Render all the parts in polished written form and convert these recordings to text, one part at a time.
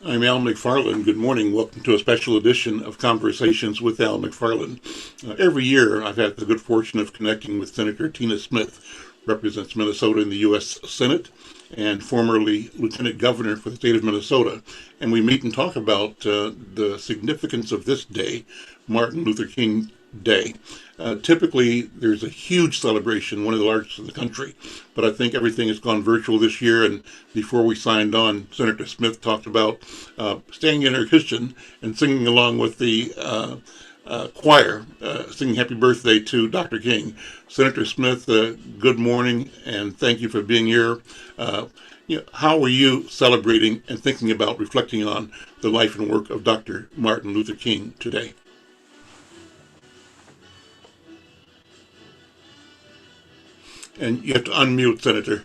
I'm Al McFarlane. Good morning. Welcome to a special edition of Conversations with Al McFarlane. Every year, I've had the good fortune of connecting with Senator Tina Smith, represents Minnesota in the U.S. Senate, and formerly Lieutenant Governor for the state of Minnesota. And we meet and talk about the significance of this day, Martin Luther King Day. Typically, there's a huge celebration, one of the largest in the country, but I think everything has gone virtual this year. And before we signed on, Senator Smith talked about staying in her kitchen and singing along with the choir, singing happy birthday to Dr. King. Senator Smith, good morning, and thank you for being here. How are you celebrating and thinking about reflecting on the life and work of Dr. Martin Luther King today? And you have to unmute, Senator.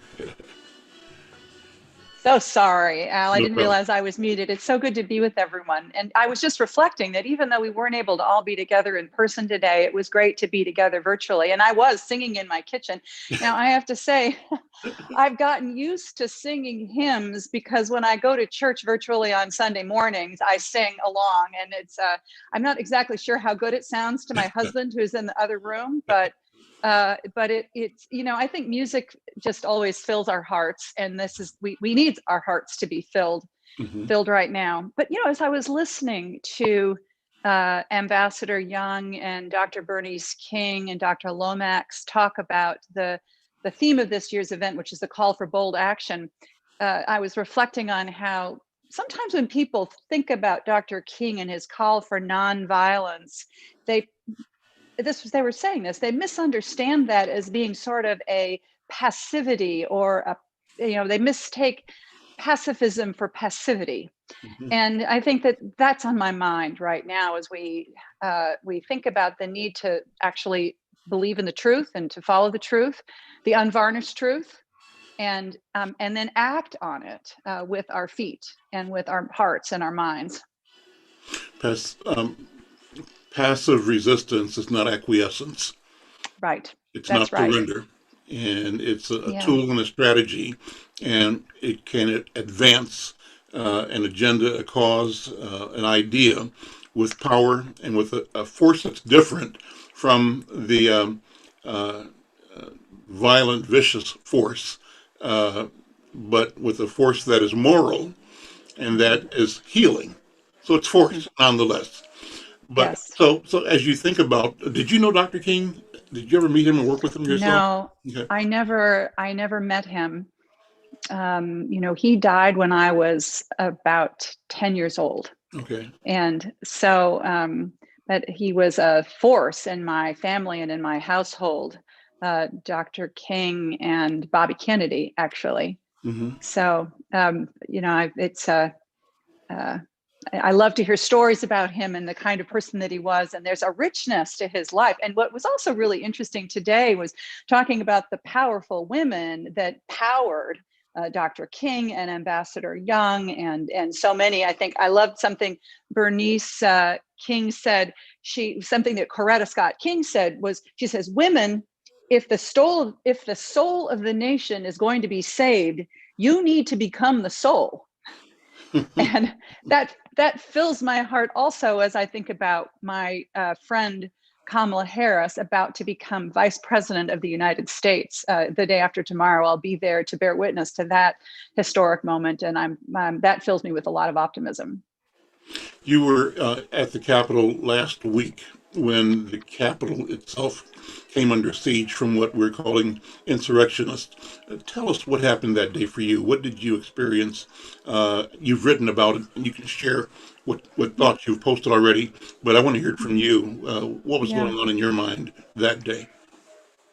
So sorry, Al. I No didn't problem. realize I was muted. It's so good to be with everyone. And I was just reflecting that even though we weren't able to all be together in person today, it was great to be together virtually. And I was singing in my kitchen. Now, I have to say, I've gotten used to singing hymns because when I go to church virtually on Sunday mornings, I sing along. And I'm not exactly sure how good it sounds to my husband, who's in the other room, but it's I think music just always fills our hearts, and this is we need our hearts to be Mhm. filled right now. But as I was listening to Ambassador Young and Dr. Bernice King and Dr. Lomax talk about the theme of this year's event, which is the call for bold action, I was reflecting on how sometimes when people think about Dr. King and his call for nonviolence, they they were saying this, they misunderstand that as being sort of a passivity or they mistake pacifism for passivity. Mhm. And I think that that's on my mind right now as we think about the need to actually believe in the truth and to follow the truth, the unvarnished truth, and then act on it with our feet and with our hearts and our minds. Pass, passive resistance is not acquiescence. Right. It's That's not right. surrender. And it's a Yeah. tool and a strategy, and it can advance an agenda, a cause, an idea with power and with a force that's different from the uh, violent, vicious force, uh, but with a force that is moral and Mhm. that is healing. So it's Mhm. force nonetheless. But Yes. so as you think about, did you know Dr. King? Did you ever meet him and work with him yourself? No, Okay. I never met him. He died when I was about 10 years old. Okay. And so, but he was a force in my family and in my household, Dr. King and Bobby Kennedy, actually. Hmm. So, uh, I love to hear stories about him and the kind of person that he was. And there's a richness to his life. And what was also really interesting today was talking about the powerful women that powered Dr. King and Ambassador Young and so many. I think I loved something Bernice King said. Something that Coretta Scott King said was, she says, women, if the soul of the nation is going to be saved, you need to become the soul. And that fills my heart also as I think about my friend Kamala Harris about to become vice president of the United States the day after tomorrow. I'll be there to bear witness to that historic moment, and that fills me with a lot of optimism. You were at the Capitol last week when the Capitol itself came under siege from what we're calling insurrectionists. Tell us what happened that day for you. What did you experience? You've written about it, and you can share what Yeah, thoughts you've posted already, but I want to hear it from mhm, you. What was yeah. going on in your mind that day?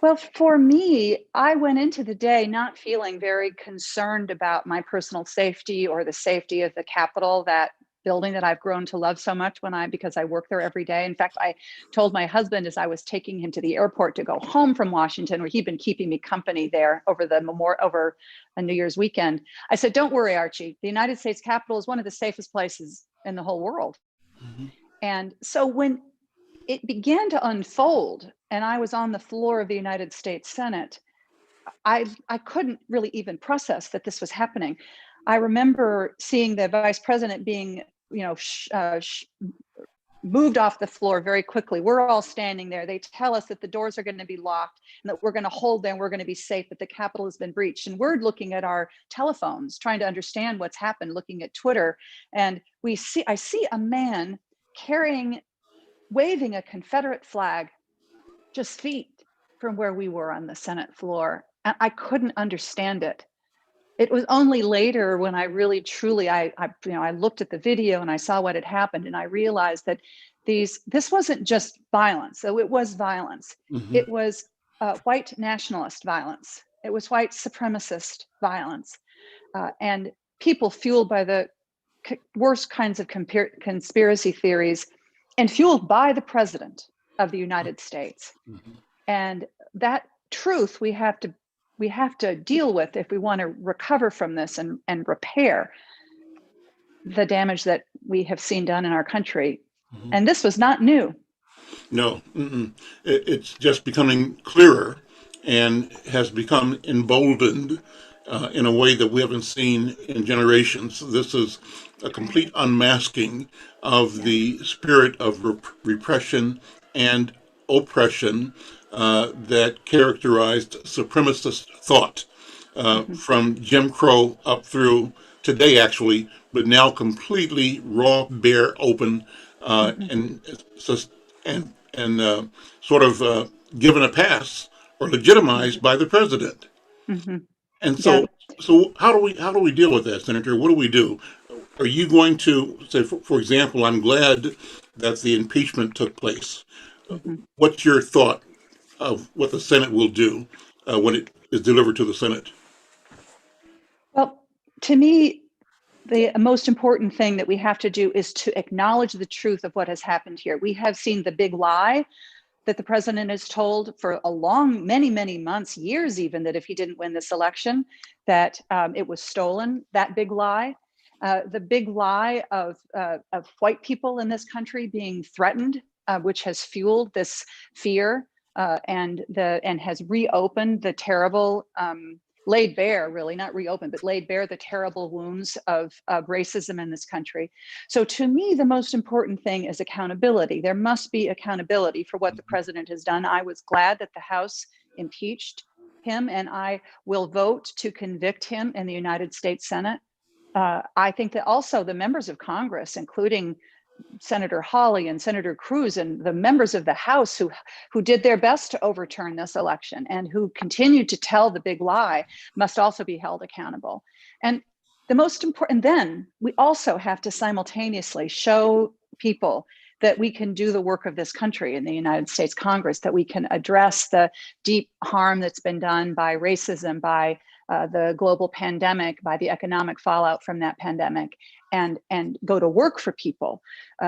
Well, for me, I went into the day not feeling very concerned about my personal safety or the safety of the Capitol, that building that I've grown to love so much because I work there every day. In fact, I told my husband as I was taking him to the airport to go home from Washington, where he'd been keeping me company there over a New Year's weekend. I said, "Don't worry, Archie. The United States Capitol is one of the safest places in the whole world." Mhm. And so when it began to unfold and I was on the floor of the United States Senate, I couldn't really even process that this was happening. I remember seeing the vice president being, moved off the floor very quickly. We're all standing there. They tell us that the doors are going to be locked and that we're going to hold them. We're going to be safe, but the Capitol has been breached. And we're looking at our telephones, trying to understand what's happened, looking at Twitter. And I see a man waving a Confederate flag just feet from where we were on the Senate floor. And I couldn't understand it. It was only later when I really truly I looked at the video and I saw what had happened, and I realized that this wasn't just violence. So it was violence. Mm-hmm. It was white nationalist violence. It was white supremacist violence, and people fueled by the worst kinds of conspiracy theories, and fueled by the president of the United States. Mm-hmm. And that truth we have to deal with if we want to recover from this and repair the damage that we have seen done in our country. Mm-hmm. And this was not new. No, it's just becoming clearer and has become emboldened in a way that we haven't seen in generations. This is a complete unmasking of the spirit of repression and oppression that characterized supremacist thought from Jim Crow up through today, actually, but now completely raw, bare, open, and sort of given a pass or legitimized by the president. Mm-hmm. And Yeah. so how do we deal with that, Senator? What do we do? Are you going to say, for example, I'm glad that the impeachment took place. Mm-hmm. What's your thought of what the Senate will do when it is delivered to the Senate? Well, to me, the most important thing that we have to do is to acknowledge the truth of what has happened here. We have seen the big lie that the president has told for many, many months, years even, that if he didn't win this election, that it was stolen, that big lie. The big lie of white people in this country being threatened, which has fueled this fear and has reopened the terrible, laid bare, really, not reopened, but laid bare the terrible wounds of racism in this country. So to me, the most important thing is accountability. There must be accountability for what the president has done. I was glad that the House impeached him, and I will vote to convict him in the United States Senate. I think that also the members of Congress, including Senator Hawley and Senator Cruz and the members of the House who did their best to overturn this election and who continued to tell the big lie, must also be held accountable. And the most important, then we also have to simultaneously show people that we can do the work of this country in the United States Congress, that we can address the deep harm that's been done by racism, by the global pandemic, by the economic fallout from that pandemic, and go to work for people.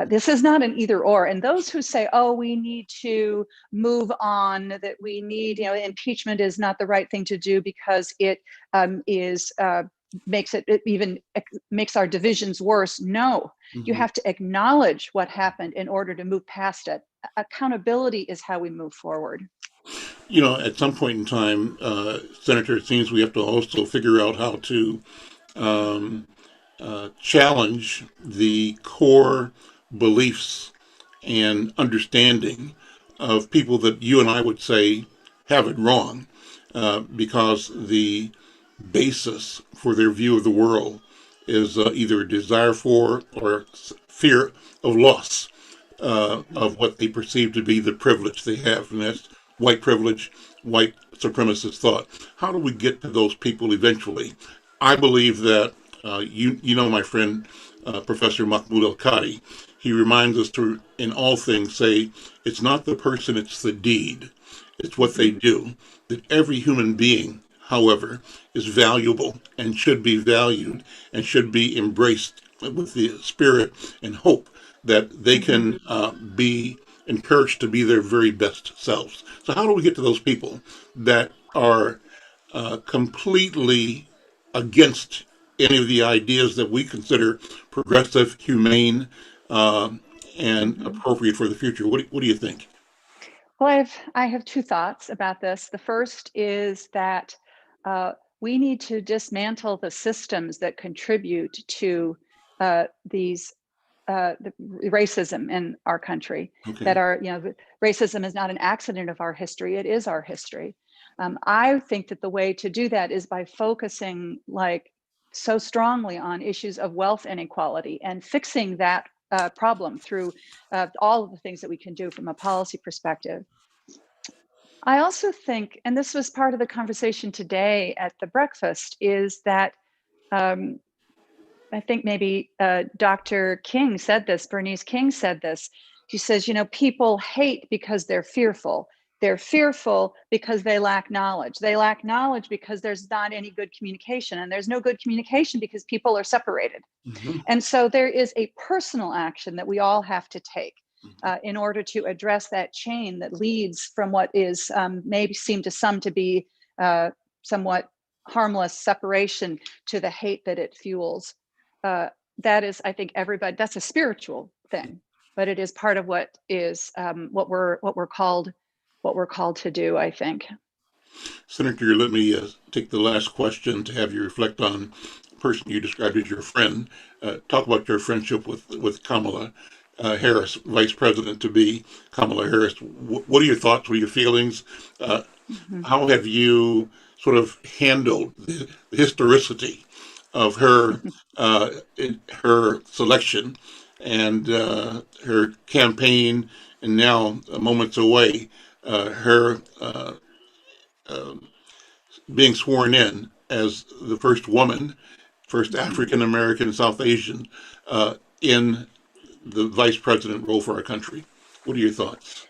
This is not an either or. And those who say, oh, we need to move on, that we need, impeachment is not the right thing to do because it makes our divisions worse. No, you have to acknowledge what happened in order to move past it. Accountability is how we move forward. At some point in time, Senator, it seems we have to also figure out how to challenge the core beliefs and understanding of people that you and I would say have it wrong, because the basis for their view of the world is either a desire for or fear of loss of what they perceive to be the privilege they have, and that's white privilege, white supremacist thought. How do we get to those people eventually? I believe that my friend Professor Mahmoud El-Kadi, he reminds us to, in all things, say it's not the person, it's the deed. It's what they do. That every human being, however, is valuable and should be valued and should be embraced with the spirit and hope that they can be encouraged to be their very best selves. So how do we get to those people that are completely against any of the ideas that we consider progressive, humane, and appropriate for the future? What do you think? Well, I have two thoughts about this. The first is that we need to dismantle the systems that contribute to these the racism in our country. Okay. That are, racism is not an accident of our history; it is our history. I think that the way to do that is by focusing so strongly on issues of wealth inequality and fixing that problem through all of the things that we can do from a policy perspective. I also think, and this was part of the conversation today at the breakfast, is that I think maybe Dr. King said this, Bernice King said this. She says, people hate because they're fearful. They're fearful because they lack knowledge. They lack knowledge because there's not any good communication, and there's no good communication because people are separated. Mm-hmm. And so there is a personal action that we all have to take in order to address that chain that leads from what is maybe seem to some to be somewhat harmless separation to the hate that it fuels. That is, I think, that's a spiritual thing, but it is part of what is what we're called to do, I think. Senator, let me take the last question to have you reflect on the person you described as your friend. Talk about your friendship with Kamala Harris, Vice President to be Kamala Harris. What are your thoughts? What are your feelings? How have you sort of handled the historicity of her her selection and her campaign, and now moments away, her being sworn in as the first woman, first African American, South Asian, in the vice president role for our country? What are your thoughts?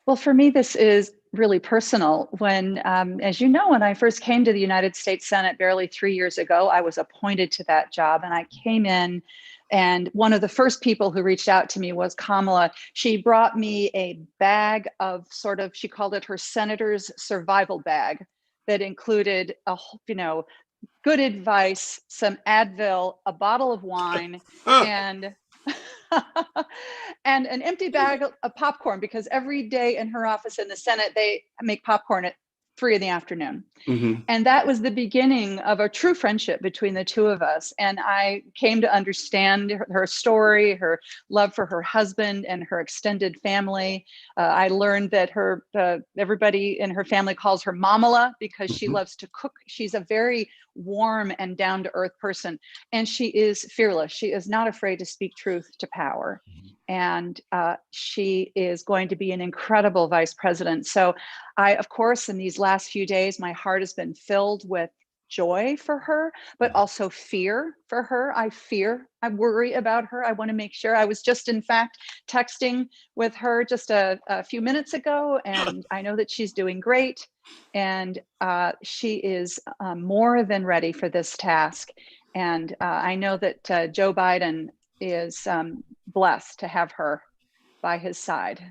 Well, for me, this is really personal. When, as you know, when I first came to the United States Senate barely 3 years ago, I was appointed to that job, and I came in, and one of the first people who reached out to me was Kamala. She brought me a bag of she called it her senator's survival bag that included good advice, some Advil, a bottle of wine, and and an empty bag of popcorn, because every day in her office in the Senate, they make popcorn at 3 p.m. Mm-hmm. And that was the beginning of a true friendship between the two of us. And I came to understand her story, her love for her husband and her extended family. I learned that everybody in her family calls her Mamala because she loves to cook. She's a very warm and down-to-earth person, and she is fearless. She is not afraid to speak truth to power. And she is going to be an incredible vice president. So I, of course, in these last few days, my heart has been filled with joy for her, but also fear for her. I worry about her. I want to make sure. I was just, in fact, texting with her just a few minutes ago, and I know that she's doing great. And she is more than ready for this task. And I know that Joe Biden is blessed to have her by his side.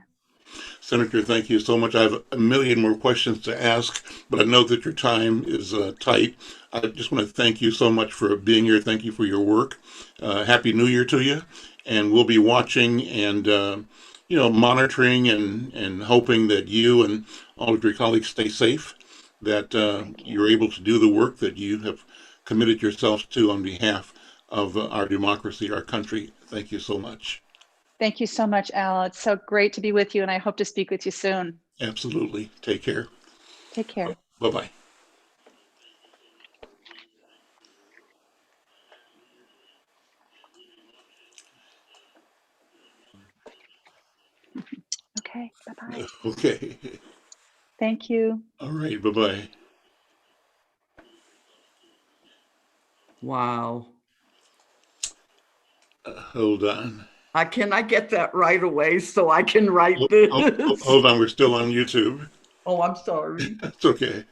Senator, thank you so much. I have a million more questions to ask, but I know that your time is tight. I just want to thank you so much for being here. Thank you for your work. Happy New Year to you. And we'll be watching and, monitoring and hoping that you and all of your colleagues stay safe, that you're able to do the work that you have committed yourselves to on behalf of our democracy, our country. Thank you so much. Thank you so much, Al. It's so great to be with you, and I hope to speak with you soon. Absolutely. Take care. Take care. Bye-bye. Okay, bye-bye. Okay. Thank you. All right. Bye-bye. Wow. Hold on. Can I get that right away so I can write this? Hold on. We're still on YouTube. Oh, I'm sorry. That's okay.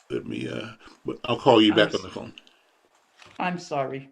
Let me, I'll call you back on the phone. I'm sorry.